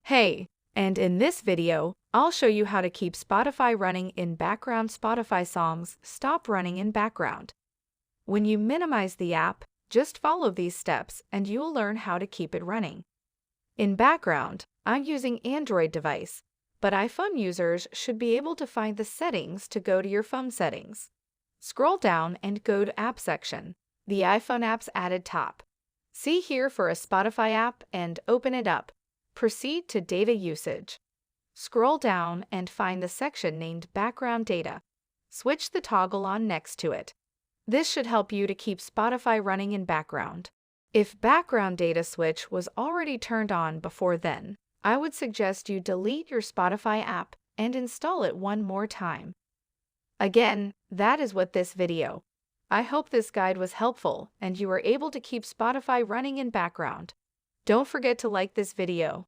Hey, and in this video, I'll show you how to keep Spotify running in background. Spotify songs stop running in background. When you minimize the app, just follow these steps and you'll learn how to keep it running. In background, I'm using Android device, but iPhone users should be able to find the settings to go to your phone settings. Scroll down and go to App section, the iPhone apps added top. See here for a Spotify app and open it up. Proceed to Data Usage. Scroll down and find the section named Background Data. Switch the toggle on next to it. This should help you to keep Spotify running in background. If background data switch was already turned on before then, I would suggest you delete your Spotify app and install it one more time. Again, that is what this video. I hope this guide was helpful and you were able to keep Spotify running in background. Don't forget to like this video.